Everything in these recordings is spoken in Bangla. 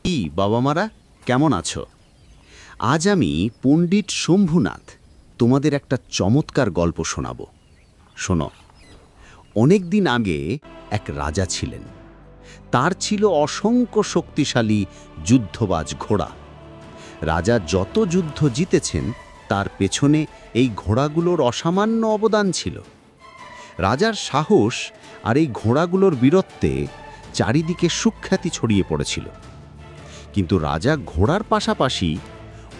কি বাবা মারা, কেমন আছো? আজ আমি পণ্ডিত শম্ভুনাথ তোমাদের একটা চমৎকার গল্প শোনাব। শোনো। অনেক দিন আগে এক রাজা ছিলেন। তার ছিল অসংখ্য শক্তিশালী যুদ্ধবাজ ঘোড়া। রাজা যত যুদ্ধ জিতেছেন তার পেছনে এই ঘোড়াগুলোর অসামান্য অবদান ছিল। রাজার সাহস আর এই ঘোড়াগুলোর বীরত্বে চারিদিকে সুখ্যাতি ছড়িয়ে পড়েছিল। কিন্তু রাজা ঘোড়ার পাশাপাশি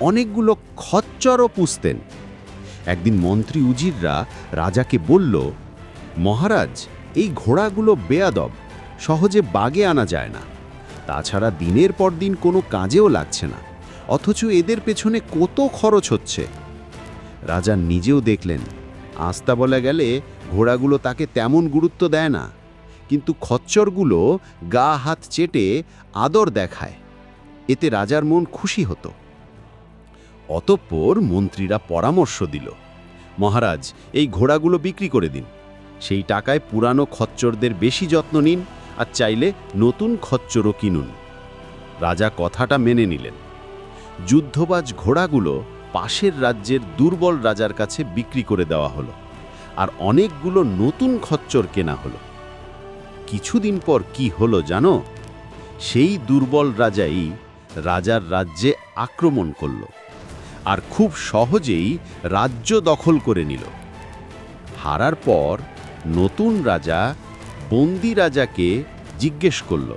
অনেকগুলো খচ্চরও পুষতেন। একদিন মন্ত্রী উজিররা রাজাকে বলল, মহারাজ, এই ঘোড়াগুলো বেয়াদব, সহজে বাগে আনা যায় না। তাছাড়া দিনের পর দিন কোনো কাজেও লাগছে না, অথচ এদের পেছনে কত খরচ হচ্ছে। রাজা নিজেও দেখলেন, আস্তা বলা গেলে ঘোড়াগুলো তাকে তেমন গুরুত্ব দেয় না, কিন্তু খচ্চরগুলো গা হাত চেটে আদর দেখায়। এতে রাজার মন খুশি হতো। অতঃপর মন্ত্রীরা পরামর্শ দিল, মহারাজ, এই ঘোড়াগুলো বিক্রি করে দিন। সেই টাকায় পুরানো খচ্চরদের বেশি যত্ন নিন, আর চাইলে নতুন খচ্চরও কিনুন। রাজা কথাটা মেনে নিলেন। যুদ্ধবাজ ঘোড়াগুলো পাশের রাজ্যের দুর্বল রাজার কাছে বিক্রি করে দেওয়া হলো, আর অনেকগুলো নতুন খচ্চর কেনা হলো। কিছুদিন পর কি হলো জানো? সেই দুর্বল রাজাই রাজার রাজ্যে আক্রমণ করল, আর খুব সহজেই রাজ্য দখল করে নিল। হারার পর নতুন রাজা বন্দি রাজাকে জিজ্ঞেস করল,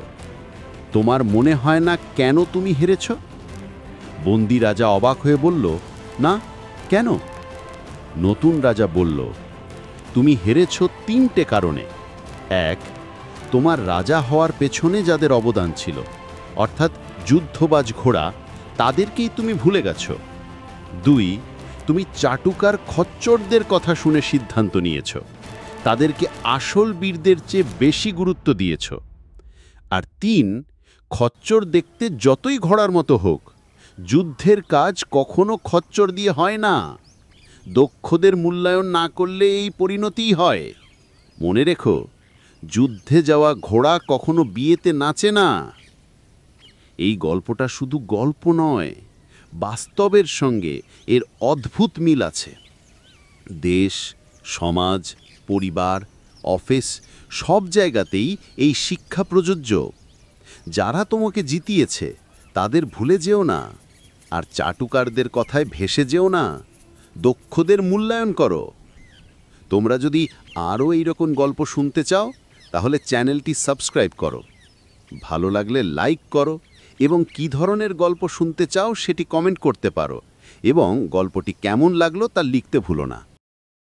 তোমার মনে হয় না কেন তুমি হেরেছ? বন্দি রাজা অবাক হয়ে বলল, না, কেন? নতুন রাজা বলল, তুমি হেরেছ তিনটে কারণে। এক, তোমার রাজা হওয়ার পেছনে যাদের অবদান ছিল, অর্থাৎ যুদ্ধবাজ ঘোড়া, তাদেরকেই তুমি ভুলে গেছ। দুই, তুমি চাটুকার খচ্চরদের কথা শুনে সিদ্ধান্ত নিয়েছ, তাদেরকে আসল বীরদের চেয়ে বেশি গুরুত্ব দিয়েছ। আর তিন, খচ্চর দেখতে যতই ঘোড়ার মতো হোক, যুদ্ধের কাজ কখনো খচ্চর দিয়ে হয় না। দক্ষদের মূল্যায়ন না করলে এই পরিণতিই হয়। মনে রেখো, যুদ্ধে যাওয়া ঘোড়া কখনো বিয়েতে নাচে না। এই গল্পটা শুধু গল্প নয়, বাস্তবের সঙ্গে এর অদ্ভুত মিল আছে। দেশ, সমাজ, পরিবার, অফিস, সব জায়গাতেই এই শিক্ষা প্রযোজ্য। যারা তোমাকে জিতিয়েছে তাদের ভুলে যেও না, আর চাটুকারদের কথায় ভেসে যেও না। দক্ষদের মূল্যায়ন করো। তোমরা যদি আরও এইরকম গল্প শুনতে চাও, তাহলে চ্যানেলটি সাবস্ক্রাইব করো, ভালো লাগলে লাইক করো, এবং কী ধরনের গল্প শুনতে চাও সেটি কমেন্ট করতে পারো, এবং গল্পটি কেমন লাগলো তা লিখতে ভুলো না।